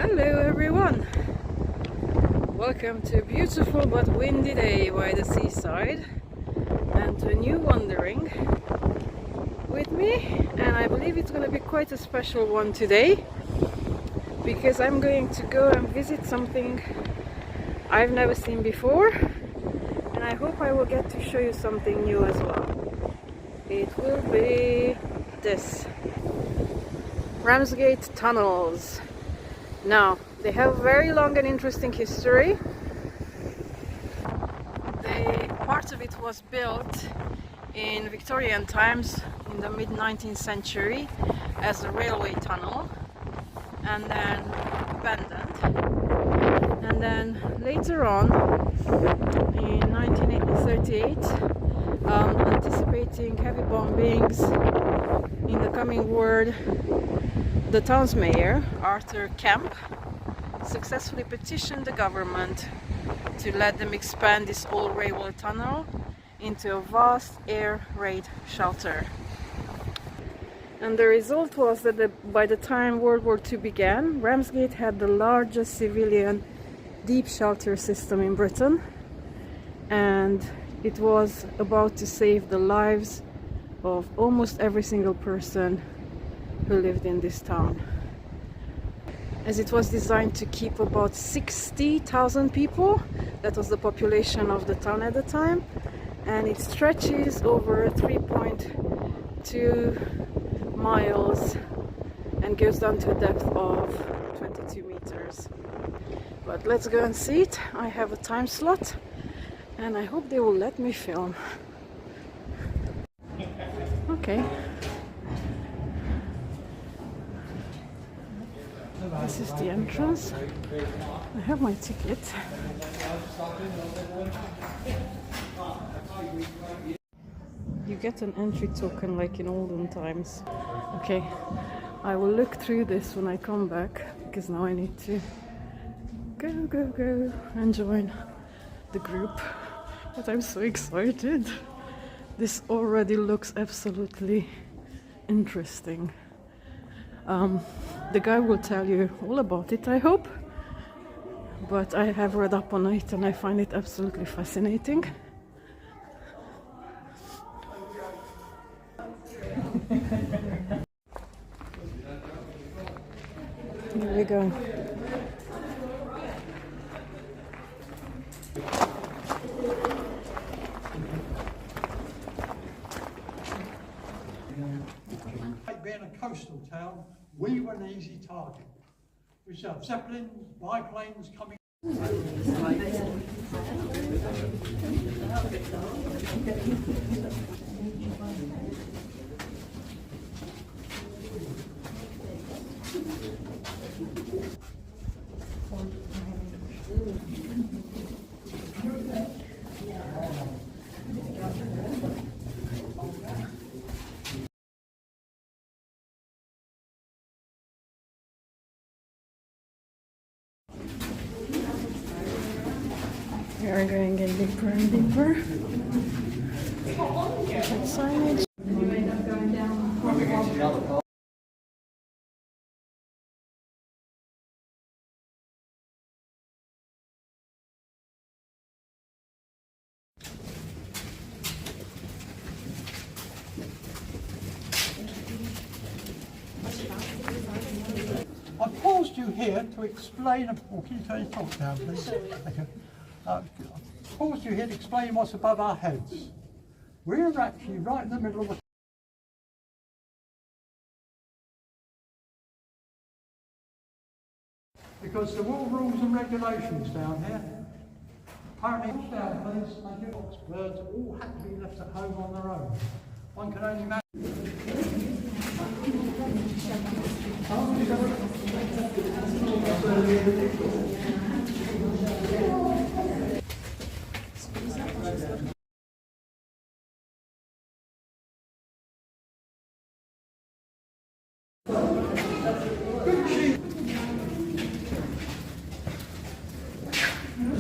Hello everyone! Welcome to a beautiful but windy day by the seaside and to a new wandering with me, and I believe it's going to be quite a special one today because I'm going to go and visit something I've never seen before, and I hope I will get to show you something new as well. It will be this Ramsgate Tunnels. Now, they have a very long and interesting history. Part of it was built in Victorian times in the mid-19th century as a railway tunnel and then abandoned. And then later on, in 1938, anticipating heavy bombings in the coming war, the town's mayor, Arthur Kemp, successfully petitioned the government to let them expand this old railway tunnel into a vast air raid shelter. And the result was that by the time World War II began, Ramsgate had the largest civilian deep shelter system in Britain, and it was about to save the lives of almost every single person who lived in this town, as it was designed to keep about 60,000 people. That was the population of the town at the time, and it stretches over 3.2 miles and goes down to a depth of 22 meters. But let's go and see it. I have a time slot and I hope they will let me film. Okay. This is the entrance. I have my ticket. You get an entry token like in olden times. Okay, I will look through this when I come back because now I need to go and join the group. But I'm so excited. This already looks absolutely interesting. The guy will tell you all about it, I hope, but I have read up on it and I find it absolutely fascinating. Here we go. Being a coastal town, we were an easy target. We used to have zeppelins, biplanes coming. We are going in deeper and deeper. That signage. I paused you here to explain. Oh, can you turn your talk down, please? Thank you. I paused you here to explain what's above our heads. We're actually right in the middle of the. Because there were rules and regulations down here. Apparently, down, please. Thank you. Birds all had to be left at home on their own. One can only imagine.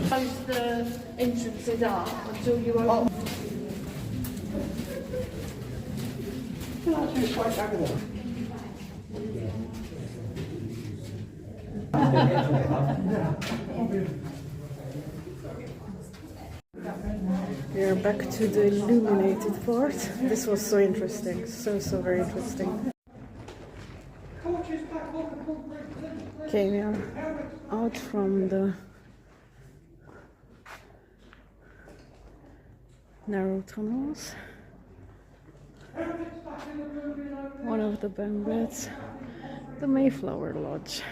Close the entrances up until you open. Can I just wait over there? We are back to the illuminated part. This was so interesting, so very interesting. Okay, we are out from the narrow tunnels. One of the banquets, the Mayflower Lodge.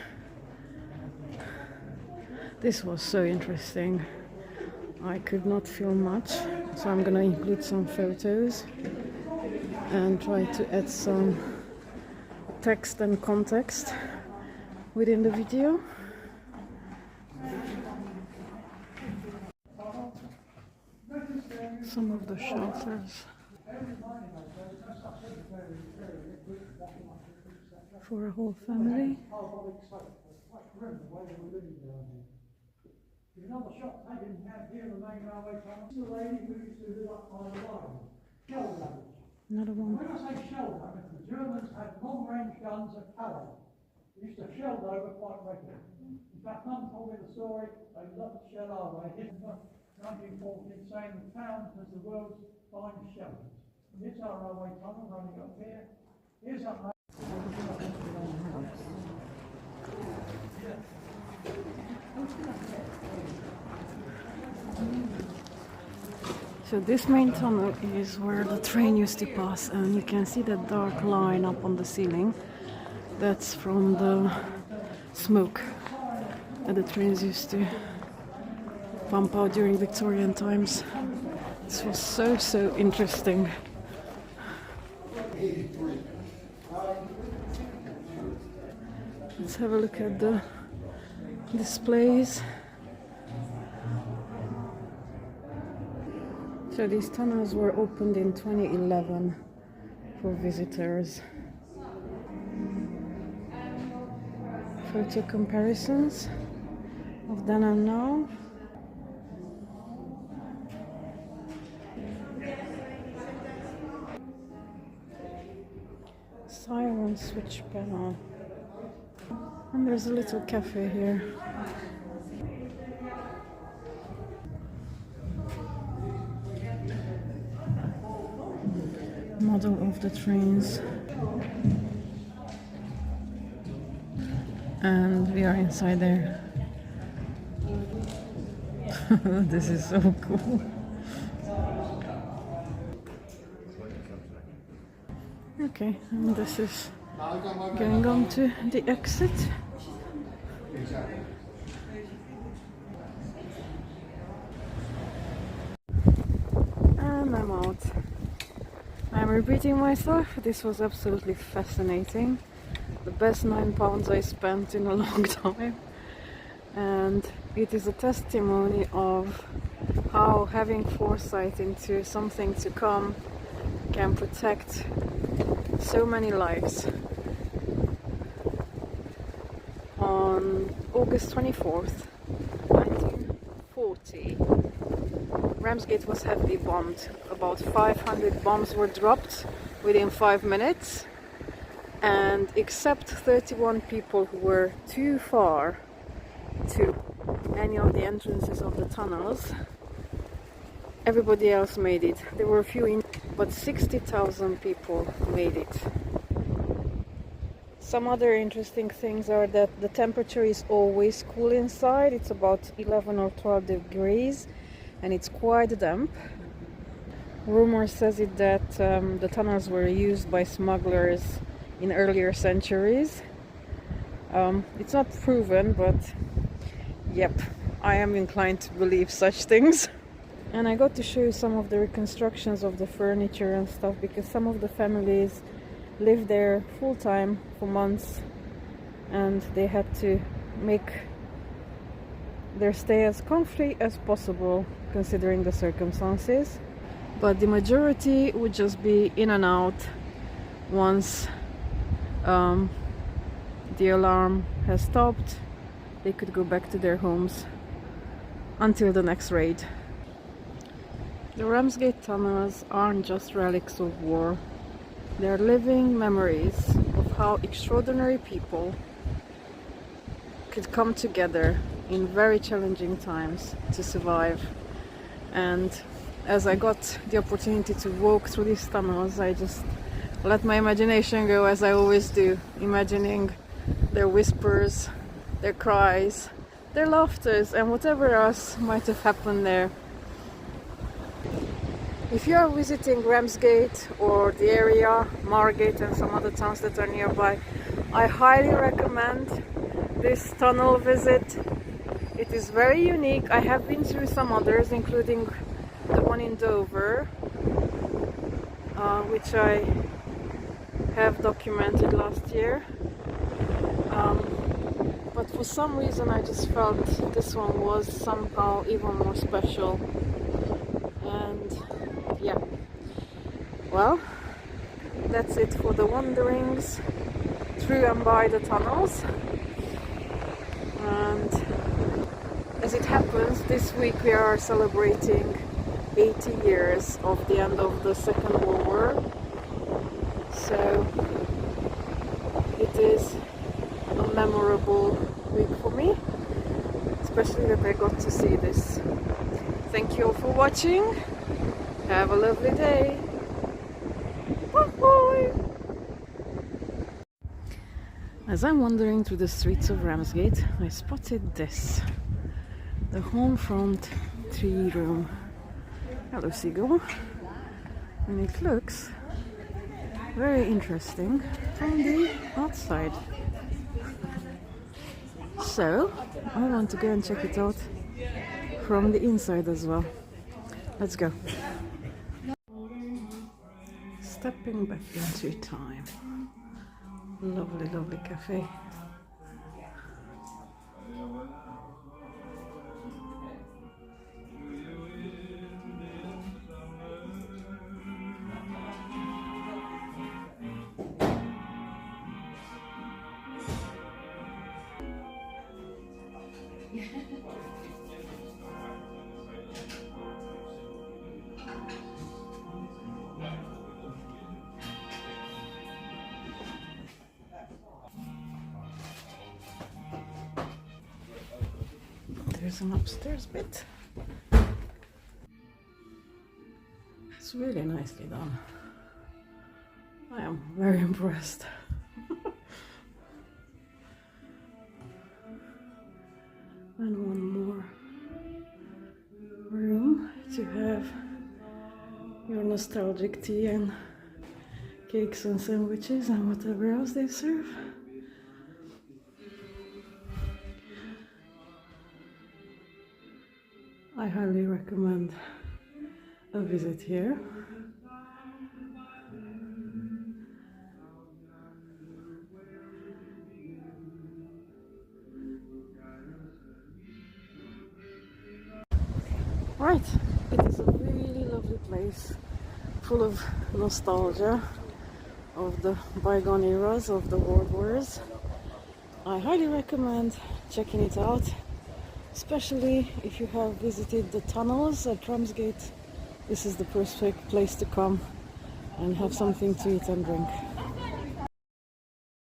This was so interesting. I could not film much, so I'm gonna include some photos and try to add some text and context within the video. Some of the shelters for a whole family. Another shot taken here in the main railway tunnel. The lady who used to live up by the line. Shell damage. Another one. When I say shell damage, the Germans had long-range guns at Calais. They used to shell over quite regularly. In fact, Mum told me the story, they loved to shell over. They hit in 1914 saying the town has the world's finest shelters. Here's our railway tunnel running up here. Here's our So this main tunnel is where the train used to pass, and you can see that dark line up on the ceiling. That's from the smoke that the trains used to pump out during Victorian times. This was so interesting. Let's have a look at the displays. So these tunnels were opened in 2011 for visitors. Photo comparisons of then and now. Siren switch panel. And there's a little cafe here. Model of the trains. And we are inside there. This is so cool. Okay, and this is going on to the exit. And I'm out. I'm repeating myself, this was absolutely fascinating. The best £9 I spent in a long time. And it is a testimony of how having foresight into something to come can protect so many lives. On August 24th, 1940, Ramsgate was heavily bombed. About 500 bombs were dropped within 5 minutes, and except 31 people who were too far to any of the entrances of the tunnels, everybody else made it. There were a few, but 60,000 people made it. Some other interesting things are that the temperature is always cool inside. It's about 11 or 12 degrees and it's quite damp. Rumor says it that the tunnels were used by smugglers in earlier centuries. It's not proven, but yep, I am inclined to believe such things. And I got to show you some of the reconstructions of the furniture and stuff, because some of the families lived there full time for months and they had to make their stay as comfy as possible considering the circumstances. But the majority would just be in and out once the alarm has stopped. They could go back to their homes until the next raid. The Ramsgate Tunnels aren't just relics of war. They are living memories of how extraordinary people could come together in very challenging times to survive. And as I got the opportunity to walk through these tunnels, I just let my imagination go, as I always do, imagining their whispers, their cries, their laughters, and whatever else might have happened there. If you are visiting Ramsgate or the area, Margate and some other towns that are nearby, I highly recommend this tunnel visit. It is very unique. I have been through some others, including the one in Dover, which I have documented last year. But for some reason I just felt this one was somehow even more special. And yeah, well, that's it for the wanderings through and by the tunnels. And as it happens, this week we are celebrating 80 years of the end of the Second World War. So it is a memorable week for me, especially that I got to see this. Thank you all for watching. Have a lovely day. Bye. As I'm wandering through the streets of Ramsgate, I spotted this, the home front 3-room. Hello, seagull. And it looks very interesting from the outside. So I want to go and check it out from the inside as well. Let's go. Stepping back into time. Lovely, lovely cafe. There's an upstairs bit. It's really nicely done. I am very impressed. And one more room to have your nostalgic tea and cakes and sandwiches and whatever else they serve. I highly recommend a visit here. Right, it is a really lovely place, full of nostalgia of the bygone eras of the world wars. I highly recommend checking it out, especially if you have visited the tunnels at Ramsgate. This is the perfect place to come and have something to eat and drink.